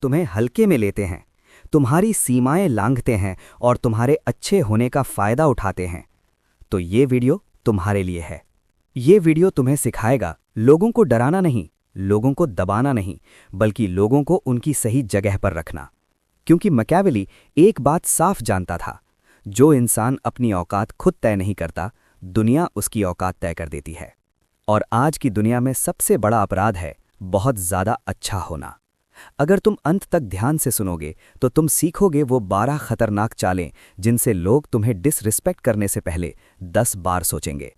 तुम्हें हल्के में लेते हैं, तुम्हारी सीमाएं लांघते हैं और तुम्हारे अच्छे होने का फायदा उठाते हैं, तो ये वीडियो तुम्हारे लिए है। ये वीडियो तुम्हें सिखाएगा लोगों को डराना नहीं, लोगों को दबाना नहीं, बल्कि लोगों को उनकी सही जगह पर रखना। क्योंकि मैकियावेली एक बात साफ जानता था, जो इंसान अपनी औकात खुद तय नहीं करता, दुनिया उसकी औकात तय कर देती है। और आज की दुनिया में सबसे बड़ा अपराध है बहुत ज़्यादा अच्छा होना। अगर तुम अंत तक ध्यान से सुनोगे तो तुम सीखोगे वो 12 खतरनाक चालें जिनसे लोग तुम्हें डिसरिस्पेक्ट करने से पहले 10 बार सोचेंगे।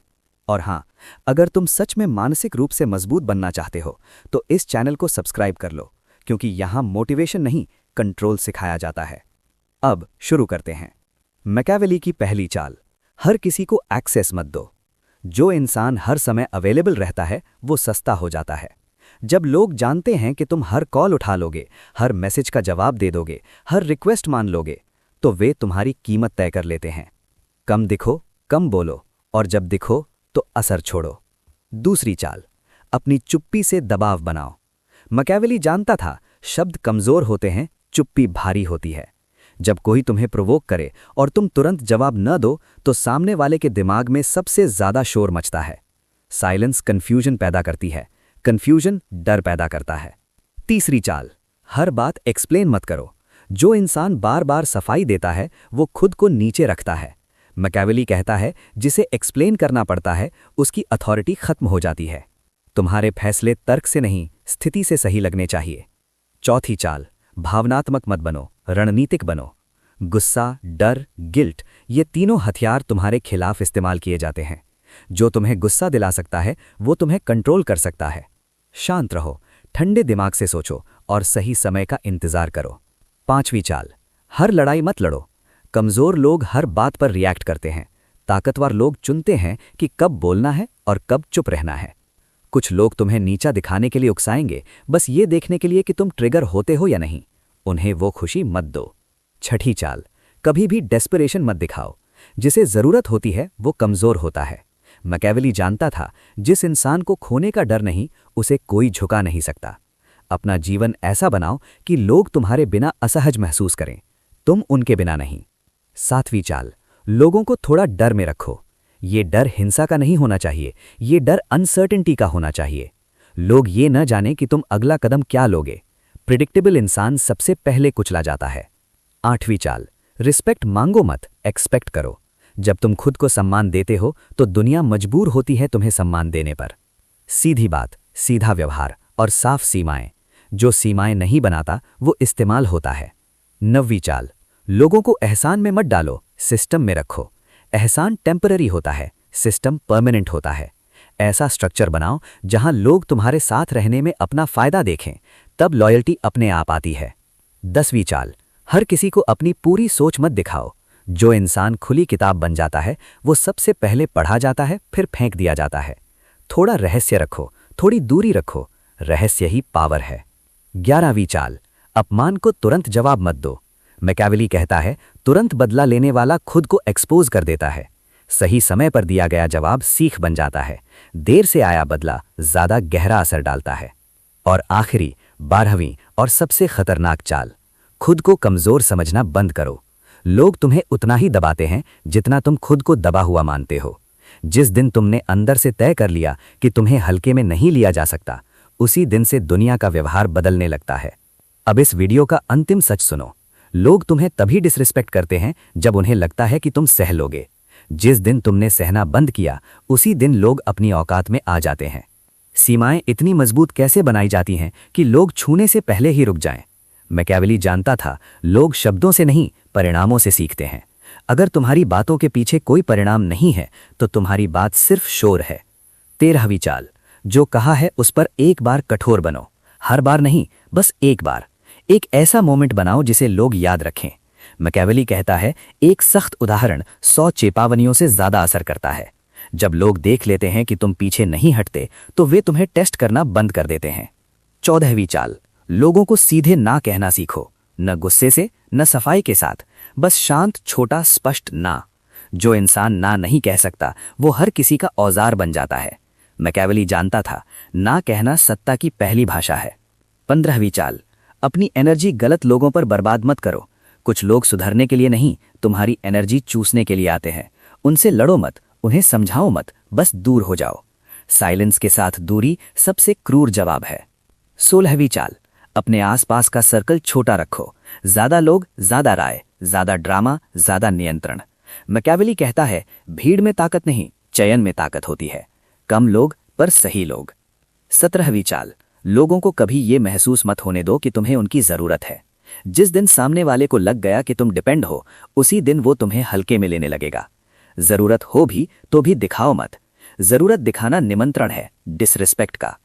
और हाँ, अगर तुम सच में मानसिक रूप से मजबूत बनना चाहते हो तो इस चैनल को सब्सक्राइब कर लो, क्योंकि यहाँ मोटिवेशन नहीं, कंट्रोल सिखाया जाता है। अब शुरू करते हैं। मैकियावेली की पहली चाल, हर किसी को एक्सेस मत दो। जो इंसान हर समय अवेलेबल रहता है वो सस्ता हो जाता है। जब लोग जानते हैं कि तुम हर कॉल उठा लोगे, हर मैसेज का जवाब दे दोगे, हर रिक्वेस्ट मान लोगे, तो वे तुम्हारी कीमत तय कर लेते हैं। कम दिखो, कम बोलो, और जब दिखो तो असर छोड़ो। दूसरी चाल, अपनी चुप्पी से दबाव बनाओ। मैकियावेली जानता था शब्द कमजोर होते हैं, चुप्पी भारी होती है। जब कोई तुम्हें प्रोवोक करे और तुम तुरंत जवाब न दो तो सामने वाले के दिमाग में सबसे ज्यादा शोर मचता है। साइलेंस कंफ्यूजन पैदा करती है, कंफ्यूजन डर पैदा करता है। तीसरी चाल, हर बात एक्सप्लेन मत करो। जो इंसान बार बार सफाई देता है वो खुद को नीचे रखता है। मैकियावेली कहता है, जिसे एक्सप्लेन करना पड़ता है उसकी अथॉरिटी खत्म हो जाती है। तुम्हारे फैसले तर्क से नहीं, स्थिति से सही लगने चाहिए। चौथी चाल, भावनात्मक मत बनो, रणनीतिक बनो। गुस्सा, डर, गिल्ट, ये तीनों हथियार तुम्हारे खिलाफ इस्तेमाल किए जाते हैं। जो तुम्हें गुस्सा दिला सकता है वो तुम्हें कंट्रोल कर सकता है। शांत रहो, ठंडे दिमाग से सोचो और सही समय का इंतजार करो। पांचवी चाल, हर लड़ाई मत लड़ो। कमजोर लोग हर बात पर रिएक्ट करते हैं, ताकतवर लोग चुनते हैं कि कब बोलना है और कब चुप रहना है। कुछ लोग तुम्हें नीचा दिखाने के लिए उकसाएंगे, बस ये देखने के लिए कि तुम ट्रिगर होते हो या नहीं। उन्हें वो खुशी मत दो। छठी चाल, कभी भी डेस्परेशन मत दिखाओ। जिसे जरूरत होती है वो कमजोर होता है। मैकियावेली जानता था, जिस इंसान को खोने का डर नहीं, उसे कोई झुका नहीं सकता। अपना जीवन ऐसा बनाओ कि लोग तुम्हारे बिना असहज महसूस करें, तुम उनके बिना नहीं। सातवीं चाल, लोगों को थोड़ा डर में रखो। ये डर हिंसा का नहीं होना चाहिए, ये डर अनसर्टेनिटी का होना चाहिए। लोग ये न जाने कि तुम अगला कदम क्या लोगे। प्रिडिक्टेबल इंसान सबसे पहले कुचला जाता है। आठवीं चाल, रिस्पेक्ट मांगो मत, एक्सपेक्ट करो। जब तुम खुद को सम्मान देते हो तो दुनिया मजबूर होती है तुम्हें सम्मान देने पर। सीधी बात, सीधा व्यवहार और साफ सीमाएं। जो सीमाएं नहीं बनाता वो इस्तेमाल होता है। नौवीं चाल, लोगों को एहसान में मत डालो, सिस्टम में रखो। एहसान टेम्पररी होता है, सिस्टम परमानेंट होता है। ऐसा स्ट्रक्चर बनाओ जहां लोग तुम्हारे साथ रहने में अपना फायदा देखें, तब लॉयल्टी अपने आप आती है। 10वीं चाल, हर किसी को अपनी पूरी सोच मत दिखाओ। जो इंसान खुली किताब बन जाता है वो सबसे पहले पढ़ा जाता है, फिर फेंक दिया जाता है। थोड़ा रहस्य रखो, थोड़ी दूरी रखो, रहस्य ही पावर है। 11वीं चाल, अपमान को तुरंत जवाब मत दो। मैकियावेली कहता है, तुरंत बदला लेने वाला खुद को एक्सपोज कर देता है। सही समय पर दिया गया जवाब सीख बन जाता है। देर से आया बदला ज्यादा गहरा असर डालता है। और आखिरी 12वीं और सबसे खतरनाक चाल, खुद को कमजोर समझना बंद करो। लोग तुम्हें उतना ही दबाते हैं जितना तुम खुद को दबा हुआ मानते हो। जिस दिन तुमने अंदर से तय कर लिया कि तुम्हें हल्के में नहीं लिया जा सकता, उसी दिन से दुनिया का व्यवहार बदलने लगता है। अब इस वीडियो का अंतिम सच सुनो। लोग तुम्हें तभी डिसरिस्पेक्ट करते हैं जब उन्हें लगता है कि तुम सह लोगे। जिस दिन तुमने सहना बंद किया, उसी दिन लोग अपनी औकात में आ जाते हैं। सीमाएं इतनी मजबूत कैसे बनाई जाती हैं कि लोग छूने से पहले ही रुक जाएं। मैकियावेली जानता था, लोग शब्दों से नहीं, परिणामों से सीखते हैं। अगर तुम्हारी बातों के पीछे कोई परिणाम नहीं है तो तुम्हारी बात सिर्फ शोर है। 13वीं चाल, जो कहा है उस पर एक बार कठोर बनो। हर बार नहीं, बस एक बार। एक ऐसा मोमेंट बनाओ जिसे लोग याद रखें। मैकियावेली कहता है, एक सख्त उदाहरण 100 चेतावनियों से ज्यादा असर करता है। जब लोग देख लेते हैं कि तुम पीछे नहीं हटते तो वे तुम्हें टेस्ट करना बंद कर देते हैं। 14वीं चाल, लोगों को सीधे ना कहना सीखो। न गुस्से से, न सफाई के साथ, बस शांत, छोटा, स्पष्ट ना। जो इंसान ना नहीं कह सकता वो हर किसी का औजार बन जाता है। मैकियावेली जानता था, ना कहना सत्ता की पहली भाषा है। 15वीं चाल, अपनी एनर्जी गलत लोगों पर बर्बाद मत करो। कुछ लोग सुधरने के लिए नहीं, तुम्हारी एनर्जी चूसने के लिए आते हैं। उनसे लड़ो मत, उन्हें समझाओ मत, बस दूर हो जाओ। साइलेंस के साथ दूरी सबसे क्रूर जवाब है। 16वीं चाल, अपने आसपास का सर्कल छोटा रखो। ज्यादा लोग, ज्यादा राय, ज्यादा ड्रामा, ज्यादा नियंत्रण। मैकियावेली कहता है, भीड़ में ताकत नहीं, चयन में ताकत होती है। कम लोग पर सही लोग। 17वीं चाल, लोगों को कभी ये महसूस मत होने दो कि तुम्हें उनकी जरूरत है। जिस दिन सामने वाले को लग गया कि तुम डिपेंड हो, उसी दिन वो तुम्हें हल्के में लेने लगेगा। जरूरत हो भी तो भी दिखाओ मत। जरूरत दिखाना निमंत्रण है, डिसरिस्पेक्ट का।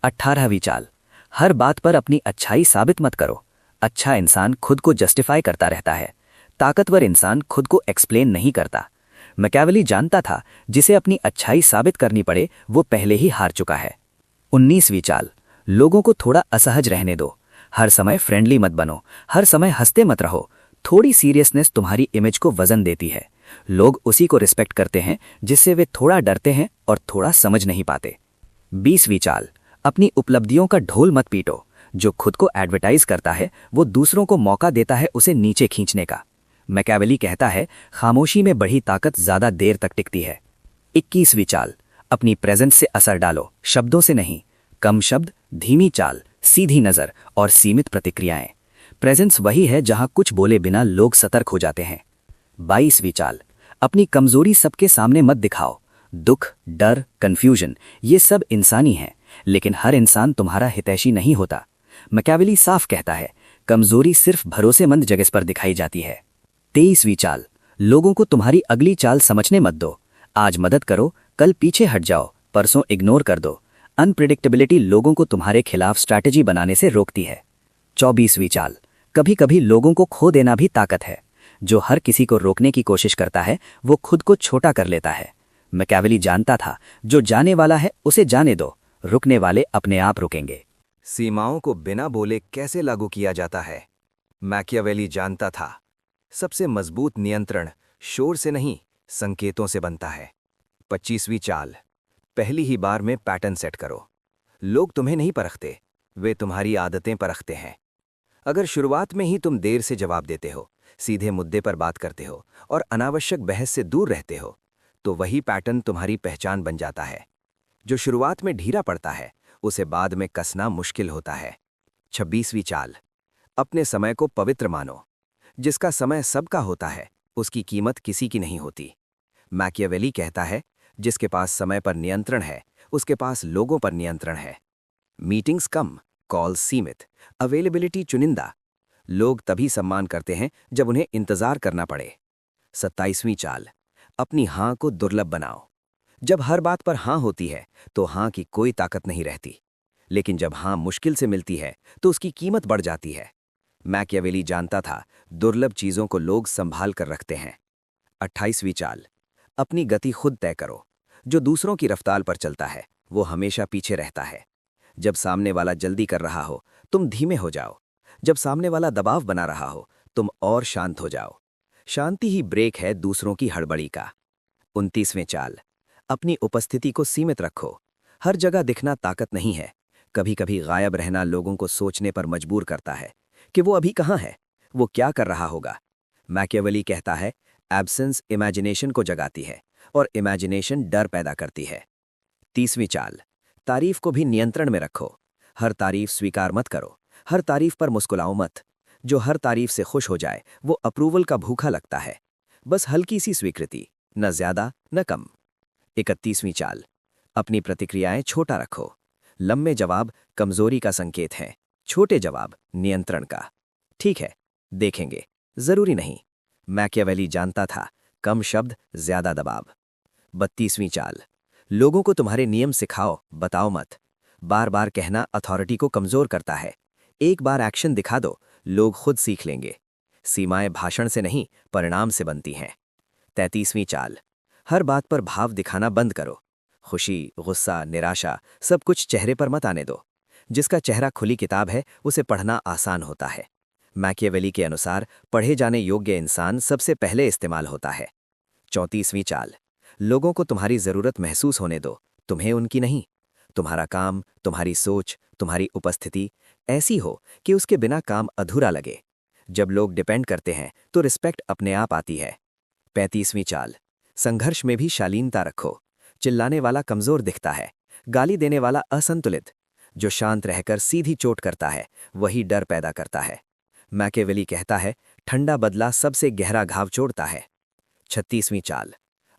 18वीं चाल, हर बात पर अपनी अच्छाई साबित मत करो। अच्छा इंसान खुद को जस्टिफाई करता रहता है, ताकतवर इंसान खुद को एक्सप्लेन नहीं करता। मैकियावेली जानता था, जिसे अपनी अच्छाई साबित करनी पड़े वो पहले ही हार चुका है। 19वीं चाल, लोगों को थोड़ा असहज रहने दो। हर समय फ्रेंडली मत बनो, हर समय हंसते मत रहो। थोड़ी सीरियसनेस तुम्हारी इमेज को वजन देती है। लोग उसी को रिस्पेक्ट करते हैं जिससे वे थोड़ा डरते हैं और थोड़ा समझ नहीं पाते। 20वीं चाल, अपनी उपलब्धियों का ढोल मत पीटो। जो खुद को एडवर्टाइज करता है वो दूसरों को मौका देता है उसे नीचे खींचने का। मैकियावेली कहता है, खामोशी में बढ़ी ताकत ज्यादा देर तक टिकती है। 21वीं चाल, अपनी प्रेजेंस से असर डालो, शब्दों से नहीं। कम शब्द, धीमी चाल, सीधी नजर और सीमित प्रतिक्रियाएं। प्रेजेंस वही है जहां कुछ बोले बिना लोग सतर्क हो जाते हैं। 22वीं चाल, अपनी कमजोरी सबके सामने मत दिखाओ। दुख, डर, कंफ्यूजन, ये सब इंसानी है, लेकिन हर इंसान तुम्हारा हितैषी नहीं होता। मैकियावेली साफ कहता है, कमजोरी सिर्फ भरोसेमंद जगह पर दिखाई जाती है। 23वीं चाल, लोगों को तुम्हारी अगली चाल समझने मत दो। आज मदद करो, कल पीछे हट जाओ, परसों इग्नोर कर दो। अनप्रिडिक्टेबिलिटी लोगों को तुम्हारे खिलाफ स्ट्रैटेजी बनाने से रोकती है। 24वीं चाल, कभी कभी लोगों को खो देना भी ताकत है। जो हर किसी को रोकने की कोशिश करता है वो खुद को छोटा कर लेता है। मैकियावेली जानता था, जो जाने वाला है उसे जाने दो, रुकने वाले अपने आप रुकेंगे। सीमाओं को बिना बोले कैसे लागू किया जाता है? मैकियावेली जानता था, सबसे मजबूत नियंत्रण शोर से नहीं, संकेतों से बनता है। 25वीं चाल, पहली ही बार में पैटर्न सेट करो। लोग तुम्हें नहीं परखते, वे तुम्हारी आदतें परखते हैं। अगर शुरुआत में ही तुम देर से जवाब देते हो, सीधे मुद्दे पर बात करते हो और अनावश्यक बहस से दूर रहते हो, तो वही पैटर्न तुम्हारी पहचान बन जाता है। जो शुरुआत में ढीला पड़ता है उसे बाद में कसना मुश्किल होता है। 26वीं चाल, अपने समय को पवित्र मानो। जिसका समय सबका होता है उसकी कीमत किसी की नहीं होती। मैकियावेली कहता है, जिसके पास समय पर नियंत्रण है उसके पास लोगों पर नियंत्रण है। मीटिंग्स कम, कॉल्स सीमित, अवेलेबिलिटी चुनिंदा। लोग तभी सम्मान करते हैं जब उन्हें इंतजार करना पड़े। 27वीं चाल, अपनी हां को दुर्लभ बनाओ। जब हर बात पर हां होती है तो हां की कोई ताकत नहीं रहती, लेकिन जब हां मुश्किल से मिलती है तो उसकी कीमत बढ़ जाती है। मैकियावेली जानता था, दुर्लभ चीजों को लोग संभाल कर रखते हैं। 28वीं चाल, अपनी गति खुद तय करो। जो दूसरों की रफ्तार पर चलता है वो हमेशा पीछे रहता है। जब सामने वाला जल्दी कर रहा हो तुम धीमे हो जाओ। जब सामने वाला दबाव बना रहा हो तुम और शांत हो जाओ। शांति ही ब्रेक है दूसरों की हड़बड़ी का। 29वें चाल, अपनी उपस्थिति को सीमित रखो। हर जगह दिखना ताकत नहीं है। कभी कभी गायब रहना लोगों को सोचने पर मजबूर करता है कि वो अभी कहाँ है, वो क्या कर रहा होगा। मैकियावेली कहता है, एब्सेंस इमेजिनेशन को जगाती है और इमेजिनेशन डर पैदा करती है। 30वीं चाल, तारीफ को भी नियंत्रण में रखो। हर तारीफ स्वीकार मत करो, हर तारीफ पर मुस्कुराओ मत। जो हर तारीफ से खुश हो जाए वो अप्रूवल का भूखा लगता है। बस हल्की सी स्वीकृति, न ज्यादा न कम। 31वीं चाल, अपनी प्रतिक्रियाएं छोटा रखो। लंबे जवाब कमजोरी का संकेत हैं, छोटे जवाब नियंत्रण का। ठीक है, देखेंगे, जरूरी नहीं। मैकियावेली जानता था, कम शब्द ज्यादा दबाव। 32वीं चाल, लोगों को तुम्हारे नियम सिखाओ, बताओ मत। बार बार कहना अथॉरिटी को कमजोर करता है। एक बार एक्शन दिखा दो, लोग खुद सीख लेंगे। सीमाएं भाषण से नहीं परिणाम से बनती हैं। 33वीं चाल, हर बात पर भाव दिखाना बंद करो। खुशी, गुस्सा, निराशा सब कुछ चेहरे पर मत आने दो। जिसका चेहरा खुली किताब है उसे पढ़ना आसान होता है। मैकियावेली के अनुसार पढ़े जाने योग्य इंसान सबसे पहले इस्तेमाल होता है। 34वीं चाल, लोगों को तुम्हारी जरूरत महसूस होने दो, तुम्हें उनकी नहीं। तुम्हारा काम, तुम्हारी सोच, तुम्हारी उपस्थिति ऐसी हो कि उसके बिना काम अधूरा लगे। जब लोग डिपेंड करते हैं तो रिस्पेक्ट अपने आप आती है। 35वीं चाल, संघर्ष में भी शालीनता रखो। चिल्लाने वाला कमजोर दिखता है, गाली देने वाला असंतुलित। जो शांत रहकर सीधी चोट करता है वही डर पैदा करता है। मैकियावेली कहता है, ठंडा बदला सबसे गहरा घाव छोड़ता है। 36वीं चाल,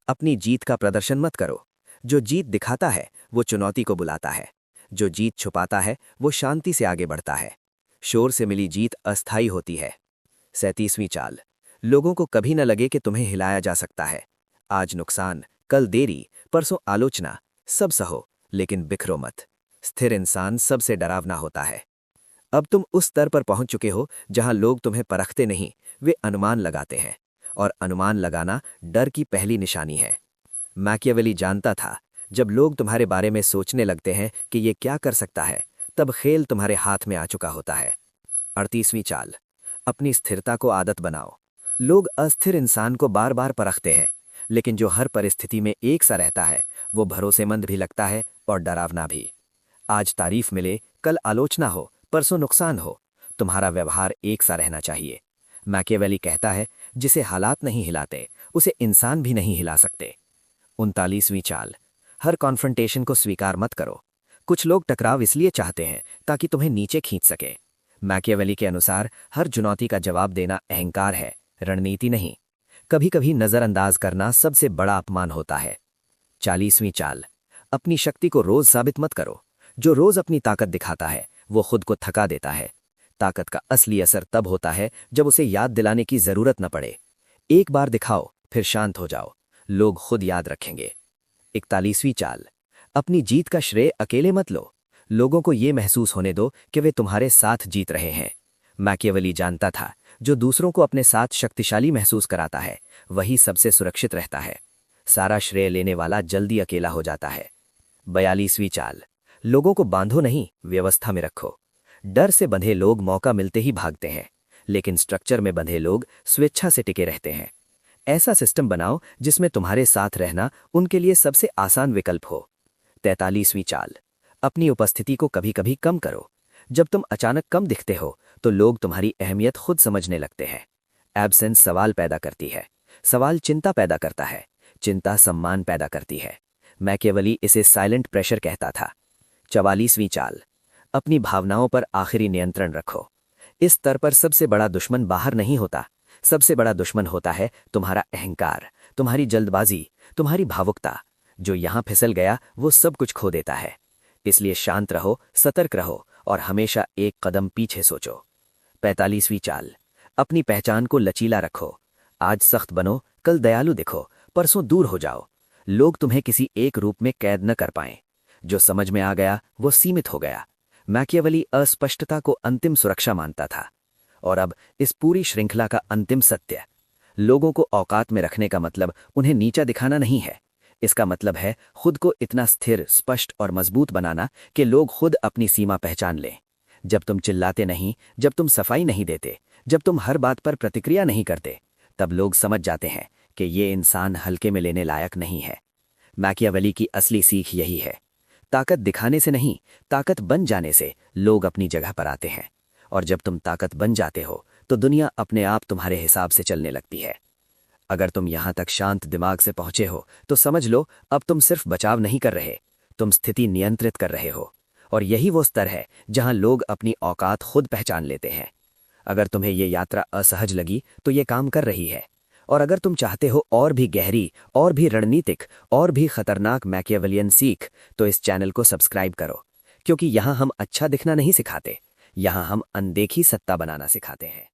अपनी जीत का प्रदर्शन मत करो। जो जीत दिखाता है वो चुनौती को बुलाता है। जो जीत छुपाता है वो शांति से आगे बढ़ता है। शोर से मिली जीत अस्थायी होती है। 37वीं चाल, लोगों को कभी न लगे कि तुम्हें हिलाया जा सकता है। आज नुकसान, कल देरी, परसों आलोचना, सब सहो लेकिन बिखरो मत। स्थिर इंसान सबसे डरावना होता है। अब तुम उस स्तर पर पहुंच चुके हो जहां लोग तुम्हें परखते नहीं, वे अनुमान लगाते हैं। और अनुमान लगाना डर की पहली निशानी है। मैकियावेली जानता था, जब लोग तुम्हारे बारे में सोचने लगते हैं कि ये क्या कर सकता है, तब खेल तुम्हारे हाथ में आ चुका होता है। 38वीं चाल, अपनी स्थिरता को आदत बनाओ। लोग अस्थिर इंसान को बार बार परखते हैं, लेकिन जो हर परिस्थिति में एक सा रहता है वो भरोसेमंद भी लगता है और डरावना भी। आज तारीफ मिले, कल आलोचना हो, परसों नुकसान हो, तुम्हारा व्यवहार एक सा रहना चाहिए। मैकियावेली कहता है, जिसे हालात नहीं हिलाते उसे इंसान भी नहीं हिला सकते। 39वीं चाल, हर कॉन्फ्रंटेशन को स्वीकार मत करो। कुछ लोग टकराव इसलिए चाहते हैं ताकि तुम्हें नीचे खींच सके। मैकियावेली के अनुसार हर चुनौती का जवाब देना अहंकार है, रणनीति नहीं। कभी कभी नजरअंदाज करना सबसे बड़ा अपमान होता है। 40वीं चाल, अपनी शक्ति को रोज साबित मत करो। जो रोज अपनी ताकत दिखाता है वो खुद को थका देता है। ताकत का असली असर तब होता है जब उसे याद दिलाने की जरूरत न पड़े। एक बार दिखाओ, फिर शांत हो जाओ, लोग खुद याद रखेंगे। 41वीं चाल, अपनी जीत का श्रेय अकेले मत लो। लोगों को ये महसूस होने दो कि वे तुम्हारे साथ जीत रहे हैं। मैकियावेली जानता था, जो दूसरों को अपने साथ शक्तिशाली महसूस कराता है वही सबसे सुरक्षित रहता है। सारा श्रेय लेने वाला जल्दी अकेला हो जाता है। 42वीं चाल, लोगों को बांधो नहीं, व्यवस्था में रखो। डर से बंधे लोग मौका मिलते ही भागते हैं, लेकिन स्ट्रक्चर में बंधे लोग स्वेच्छा से टिके रहते हैं। ऐसा सिस्टम बनाओ जिसमें तुम्हारे साथ रहना उनके लिए सबसे आसान विकल्प हो। 43वीं चाल, अपनी उपस्थिति को कभी कभी कम करो। जब तुम अचानक कम दिखते हो तो लोग तुम्हारी अहमियत खुद समझने लगते हैं। एब्सेंस सवाल पैदा करती है, सवाल चिंता पैदा करता है, चिंता सम्मान पैदा करती है। मैकियावेली इसे साइलेंट प्रेशर कहता था। 44वीं चाल, अपनी भावनाओं पर आखिरी नियंत्रण रखो। इस स्तर पर सबसे बड़ा दुश्मन बाहर नहीं होता, सबसे बड़ा दुश्मन होता है तुम्हारा अहंकार, तुम्हारी जल्दबाजी, तुम्हारी भावुकता। जो यहां फिसल गया वो सब कुछ खो देता है। इसलिए शांत रहो, सतर्क रहो और हमेशा एक कदम पीछे सोचो। 45वीं चाल, अपनी पहचान को लचीला रखो। आज सख्त बनो, कल दयालु दिखो, परसों दूर हो जाओ। लोग तुम्हें किसी एक रूप में कैद न कर पाएं। जो समझ में आ गया वो सीमित हो गया। मैकियावेली अस्पष्टता को अंतिम सुरक्षा मानता था। और अब इस पूरी श्रृंखला का अंतिम सत्य, लोगों को औकात में रखने का मतलब उन्हें नीचा दिखाना नहीं है। इसका मतलब है खुद को इतना स्थिर, स्पष्ट और मजबूत बनाना कि लोग खुद अपनी सीमा पहचान लें। जब तुम चिल्लाते नहीं, जब तुम सफाई नहीं देते, जब तुम हर बात पर प्रतिक्रिया नहीं करते, तब लोग समझ जाते हैं कि ये इंसान हल्के में लेने लायक नहीं है। मैकियावेली की असली सीख यही है, ताकत दिखाने से नहीं, ताकत बन जाने से लोग अपनी जगह पर आते हैं। और जब तुम ताकत बन जाते हो तो दुनिया अपने आप तुम्हारे हिसाब से चलने लगती है। अगर तुम यहां तक शांत दिमाग से पहुंचे हो तो समझ लो, अब तुम सिर्फ बचाव नहीं कर रहे, तुम स्थिति नियंत्रित कर रहे हो। और यही वो स्तर है जहां लोग अपनी औकात खुद पहचान लेते हैं। अगर तुम्हें ये यात्रा असहज लगी तो ये काम कर रही है। और अगर तुम चाहते हो और भी गहरी, और भी रणनीतिक, और भी खतरनाक मैकियावेलियन सीख, तो इस चैनल को सब्सक्राइब करो। क्योंकि यहां हम अच्छा दिखना नहीं सिखाते, यहां हम अनदेखी सत्ता बनाना सिखाते हैं।